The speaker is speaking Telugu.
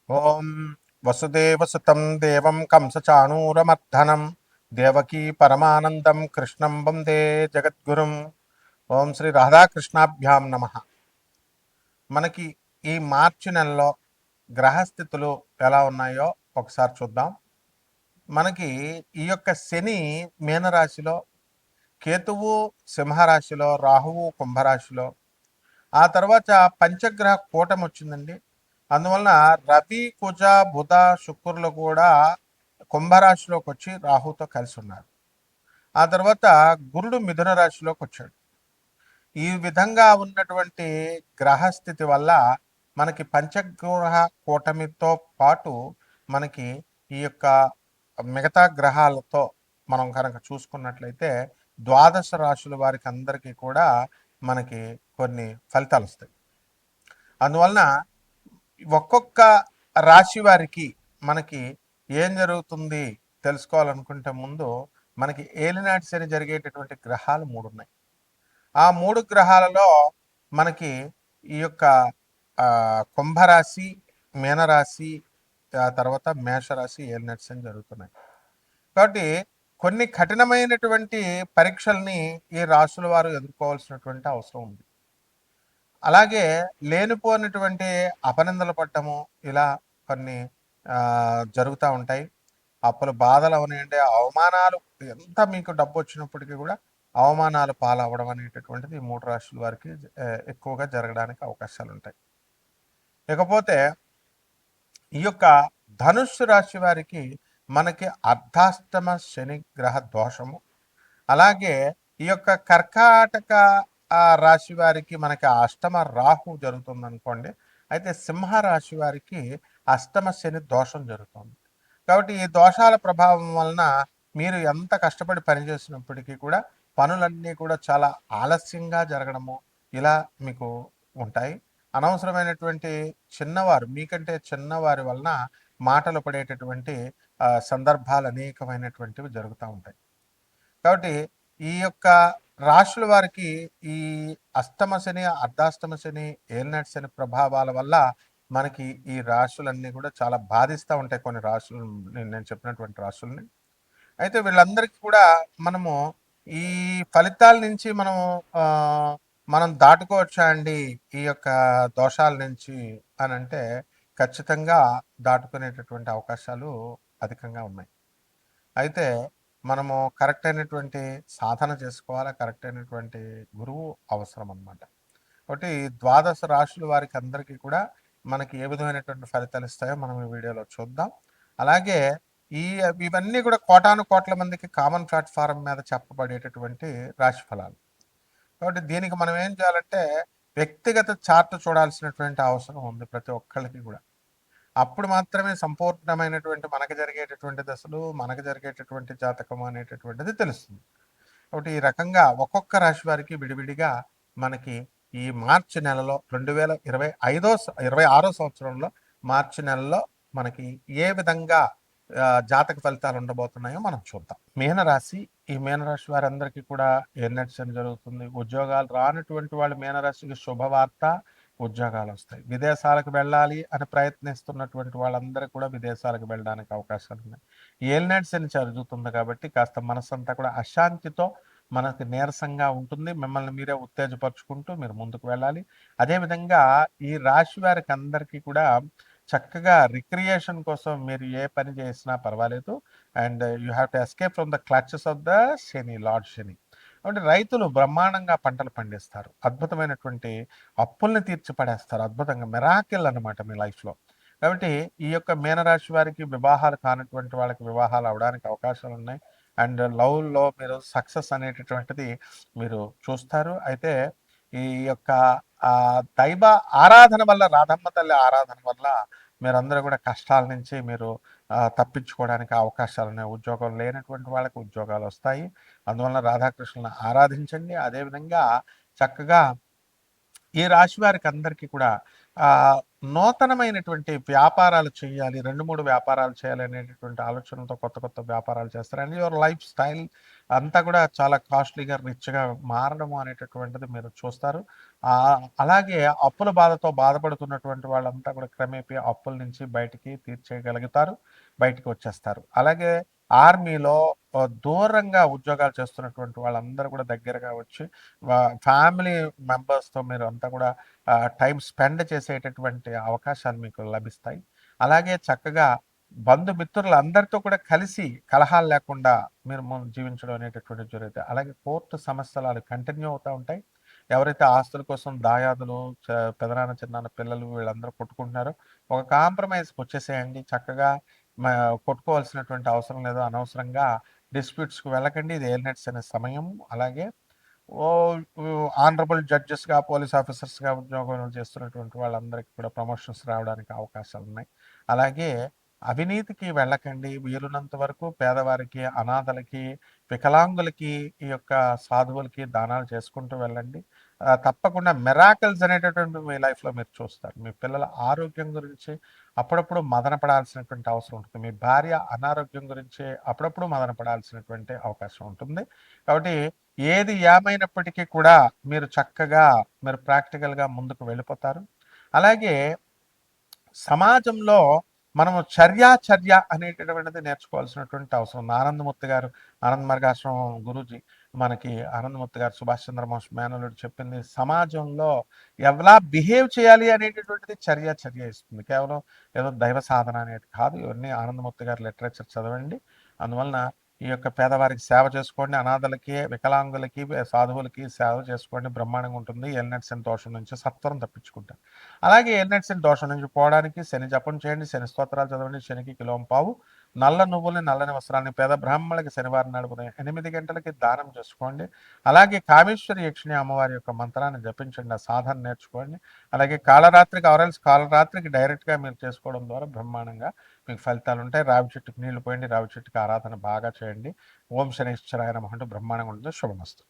ఓం వసుదేవసుతం దేవం కంసచాణూరమర్ధనం దేవకీ పరమానందం కృష్ణం వందే జగద్గురుం. ఓం శ్రీ రాధాకృష్ణాభ్యాం నమ. మనకి ఈ మార్చి నెలలో గ్రహస్థితులు ఎలా ఉన్నాయో ఒకసారి చూద్దాం. మనకి ఈ యొక్క శని మీనరాశిలో, కేతువు సింహరాశిలో, రాహువు కుంభరాశిలో, ఆ తర్వాత పంచగ్రహ కూటమి వచ్చిందండి. అందువలన రవి కుజ బుధ శుక్రులు కూడా కుంభరాశిలోకి వచ్చి రాహుతో కలిసి ఉన్నారు. ఆ తర్వాత గురుడు మిథున రాశిలోకి వచ్చాడు. ఈ విధంగా ఉన్నటువంటి గ్రహస్థితి వల్ల మనకి పంచగ్రహ కూటమితో పాటు మనకి ఈ యొక్క మిగతా గ్రహాలతో మనం కనుక చూసుకున్నట్లయితే ద్వాదశ రాశుల వారికి అందరికీ కూడా మనకి కొన్ని ఫలితాలు వస్తాయి. అందువలన ఒక్కొక్క రాశి వారికి మనకి ఏం జరుగుతుంది తెలుసుకోవాలనుకుంటే ముందు మనకి ఏలినాటి శని జరిగేటటువంటి గ్రహాలు 3 ఉన్నాయి. ఆ 3 గ్రహాలలో మనకి ఈ యొక్క కుంభరాశి, మీనరాశి, ఆ తర్వాత మేషరాశి ఏలినాటి శని జరుగుతున్నాయి. కాబట్టి కొన్ని కఠినమైనటువంటి పరీక్షల్ని ఈ రాశుల వారు ఎదుర్కోవాల్సినటువంటి అవసరం ఉంది. అలాగే లేనిపోయినటువంటి అపనిందలు పడ్డము, ఇలా కొన్ని జరుగుతూ ఉంటాయి. అప్పుల బాధలు అవనివ్వండి, అవమానాలు, ఎంత మీకు డబ్బు వచ్చినప్పటికీ కూడా అవమానాలు పాలవ్వడం అనేటటువంటిది ఈ 3 రాశుల వారికి ఎక్కువగా జరగడానికి అవకాశాలు ఉంటాయి. ఇకపోతే ఈ యొక్క ధనుస్సు రాశి వారికి మనకి అర్ధాష్టమ శని గ్రహ దోషము, అలాగే ఈ యొక్క కర్కాటక రాశి వారికి మనకి అష్టమ రాహు జరుగుతుంది అనుకోండి. అయితే సింహ రాశి వారికి అష్టమ శని దోషం జరుగుతుంది. కాబట్టి ఈ దోషాల ప్రభావం వలన మీరు ఎంత కష్టపడి పనిచేసినప్పటికీ కూడా పనులన్నీ కూడా చాలా ఆలస్యంగా జరగడము ఇలా మీకు ఉంటాయి. అనవసరమైనటువంటి చిన్నవారు, మీకంటే చిన్నవారి వలన మాటలు పడేటటువంటి సందర్భాలు అనేకమైనటువంటివి జరుగుతూ ఉంటాయి. కాబట్టి ఈ యొక్క రాశుల వారికి ఈ అష్టమ శని, అర్ధాష్టమ శని, ఏలినాటి శని ప్రభావాల వల్ల మనకి ఈ రాశులన్నీ కూడా చాలా బాధిస్తూ ఉంటాయి. కొన్ని రాశులు, నేను చెప్పినటువంటి రాశుల్ని. అయితే వీళ్ళందరికీ కూడా మనము ఈ ఫలితాల నుంచి మనం దాటుకోవచ్చా అండి ఈ యొక్క దోషాల నుంచి అని అంటే ఖచ్చితంగా దాటుకునేటటువంటి అవకాశాలు అధికంగా ఉన్నాయి. అయితే మనము కరెక్ట్ అయినటువంటి సాధన చేసుకోవాలి. కరెక్ట్ అయినటువంటి గురువు అవసరం అన్నమాట. కాబట్టి ద్వాదశ రాశుల వారికి అందరికీ కూడా మనకి ఏ విధమైనటువంటి ఫలితాలు ఇస్తాయో మనం ఈ వీడియోలో చూద్దాం. అలాగే ఇవన్నీ కూడా కోటాను కోట్ల మందికి కామన్ ప్లాట్ఫారం మీద చెప్పబడేటటువంటి రాశి ఫలాలు. కాబట్టి దీనికి మనం ఏం చేయాలంటే వ్యక్తిగత చార్ట్ చూడాల్సినటువంటి అవసరం ఉంది ప్రతి ఒక్కళ్ళకి కూడా. అప్పుడు మాత్రమే సంపూర్ణమైనటువంటి మనకు జరిగేటటువంటి దశలు, మనకు జరిగేటటువంటి జాతకం అనేటటువంటిది తెలుస్తుంది. కాబట్టి ఈ రకంగా ఒక్కొక్క రాశి వారికి విడివిడిగా మనకి ఈ మార్చి నెలలో 2026 సంవత్సరంలో మార్చి నెలలో మనకి ఏ విధంగా జాతక ఫలితాలు ఉండబోతున్నాయో మనం చూద్దాం. మీనరాశి, ఈ మీనరాశి వారందరికీ కూడా ఎన్నటి శని జరుగుతుంది. ఉద్యోగాలు రానటువంటి వాళ్ళు మీనరాశికి శుభవార్త, ఉద్యోగాలు వస్తాయి. విదేశాలకు వెళ్ళాలి అని ప్రయత్నిస్తున్నటువంటి వాళ్ళందరూ కూడా విదేశాలకు వెళ్ళడానికి అవకాశాలు ఉన్నాయి. ఏలినాటి శని జరుగుతుంది కాబట్టి కాస్త మనసంతా కూడా అశాంతితో మనకి నీరసంగా ఉంటుంది. మిమ్మల్ని మీరే ఉత్తేజపరుచుకుంటూ మీరు ముందుకు వెళ్ళాలి. అదేవిధంగా ఈ రాశి వారికి అందరికీ కూడా చక్కగా రిక్రియేషన్ కోసం మీరు ఏ పని చేసినా పర్వాలేదు. And you have to escape from the clutches of the Shani, lord Shani. కాబట్టి రైతులు బ్రహ్మాండంగా పంటలు పండిస్తారు. అద్భుతమైనటువంటి అప్పుల్ని తీర్చి పడేస్తారు. అద్భుతంగా మిరాకిల్ అనమాట మీ లైఫ్లో. కాబట్టి ఈ యొక్క మీనరాశి వారికి వివాహాలు కానటువంటి వాళ్ళకి వివాహాలు అవడానికి అవకాశాలు ఉన్నాయి. అండ్ లవ్లో మీరు సక్సెస్ అనేటటువంటిది మీరు చూస్తారు. అయితే ఈ యొక్క దైవ ఆరాధన వల్ల, రాధమ్మ తల్లి ఆరాధన వల్ల మీరందరూ కూడా కష్టాల నుంచి మీరు తప్పించుకోవడానికి అవకాశాలు ఉన్నాయి. ఉద్యోగం లేనటువంటి వాళ్ళకి ఉద్యోగాలు వస్తాయి. అందువలన రాధాకృష్ణులను ఆరాధించండి. అదేవిధంగా చక్కగా ఈ రాశి వారికి అందరికీ కూడా నూతనమైనటువంటి వ్యాపారాలు చేయాలి, 2-3 వ్యాపారాలు చేయాలి అనేటటువంటి ఆలోచనలతో కొత్త కొత్త వ్యాపారాలు చేస్తారు. అండ్ యువర్ లైఫ్ స్టైల్ అంతా కూడా చాలా కాస్ట్లీగా, రిచ్‌గా మారడము అనేటటువంటిది మీరు చూస్తారు. అలాగే అప్పుల బాధతో బాధపడుతున్నటువంటి వాళ్ళంతా కూడా క్రమేపీ అప్పుల నుంచి బయటికి తీర్చేయగలుగుతారు. బయటికి వచ్చేస్తారు. అలాగే ఆర్మీలో దూరంగా ఉద్యోగాలు చేస్తున్నటువంటి వాళ్ళందరూ కూడా దగ్గరగా వచ్చి ఫ్యామిలీ మెంబర్స్‌తో మీరు అంతా కూడా టైమ్ స్పెండ్ చేసేటటువంటి అవకాశాలు మీకు లభిస్తాయి. అలాగే చక్కగా బంధుమిత్రులందరితో కూడా కలిసి కలహాలు లేకుండా మీరు జీవించడం అనేటటువంటిది జరుగుతాయి. అలాగే కోర్టు సమస్యలు అలా కంటిన్యూ అవుతా ఉంటాయి. ఎవరైతే ఆస్తుల కోసం దాయాదులు, పెదనాన్న, చిన్నాన్న పిల్లలు వీళ్ళందరూ కొట్టుకుంటున్నారో ఒక కాంప్రమైజ్‌కి వచ్చేసేయండి. చక్కగా మ కొట్టుకోవాల్సినటువంటి అవసరం లేదు. అనవసరంగా డిస్ప్యూట్స్‌కి వెళ్ళకండి. ఇది ఏలినట్స్ అనే సమయం. అలాగే ఆనరబుల్ జడ్జెస్‌గా, పోలీస్ ఆఫీసర్స్‌గా ఉద్యోగం చేస్తున్నటువంటి వాళ్ళందరికీ కూడా ప్రమోషన్స్ రావడానికి అవకాశాలున్నాయి. అలాగే అవినీతికి వెళ్ళకండి. వీలున్నంత వరకు పేదవారికి, అనాథలకి, వికలాంగులకి, ఈ యొక్క సాధువులకి దానాలు చేసుకుంటూ వెళ్ళండి. తప్పకుండా మిరాకిల్స్ అనేటటువంటివి మీ లైఫ్‌లో మీరు చూస్తారు. మీ పిల్లల ఆరోగ్యం గురించి అప్పుడప్పుడు మదన పడాల్సినటువంటి అవసరం ఉంటుంది. మీ భార్య అనారోగ్యం గురించి అప్పుడప్పుడు మదన పడాల్సినటువంటి అవకాశం ఉంటుంది. కాబట్టి ఏది ఏమైనప్పటికీ కూడా మీరు చక్కగా మీరు ప్రాక్టికల్‌గా ముందుకు వెళ్ళిపోతారు. అలాగే సమాజంలో మనము చర్య అనేటటువంటిది నేర్చుకోవాల్సినటువంటి అవసరం ఉంది. ఆనందమూర్తి గారు, ఆనంద్ మార్గాశ్రమం గురూజీ మనకి ఆనందమూర్తి గారు, సుభాష్ చంద్రబోస్ మేనల్లుడు చెప్పింది సమాజంలో ఎలా బిహేవ్ చేయాలి అనేటటువంటిది చర్య ఇస్తుంది. కేవలం ఏదో దైవ సాధన అనేది కాదు. ఇవన్నీ ఆనందమూర్తి గారి లిటరేచర్ చదవండి. అందువలన ఈ యొక్క పేదవారికి సేవ చేసుకోండి. అనాథలకి, వికలాంగులకి, సాధువులకి సేవ చేసుకోండి. బ్రహ్మాండంగా ఉంటుంది. ఎల్నెట్స్ దోషం నుంచి సత్వరం తప్పించుకుంటారు. అలాగే ఎల్నెట్స్ దోషం నుంచి పోవడానికి శని జపం చేయండి. శని స్తోత్రాలు చదవండి. శనికి కిలోంపావు నల్ల నువ్వుల్ని, నల్లని వస్త్రాన్ని పేద బ్రాహ్మణులకి శనివారం నాడు ఉదయం 8 గంటలకి దానం చేసుకోండి. అలాగే కామేశ్వరి యక్షిణి అమ్మవారి యొక్క మంత్రాన్ని జపించండి. ఆ సాధన నేర్చుకోండి. అలాగే కాళరాత్రికి ఆర్ఎల్స్ కాళరాత్రికి డైరెక్ట్గా మీరు చేసుకోవడం ద్వారా బ్రహ్మాండంగా మీకు ఫలితాలు ఉంటాయి. రావి చెట్టుకి నీళ్లు పోయండి. రావి చెట్టుకి ఆరాధన బాగా చేయండి. ఓం శనిశ్చరాయ నమః అంటూ బ్రహ్మాండంగా ఉంటుంది. శుభమస్తు.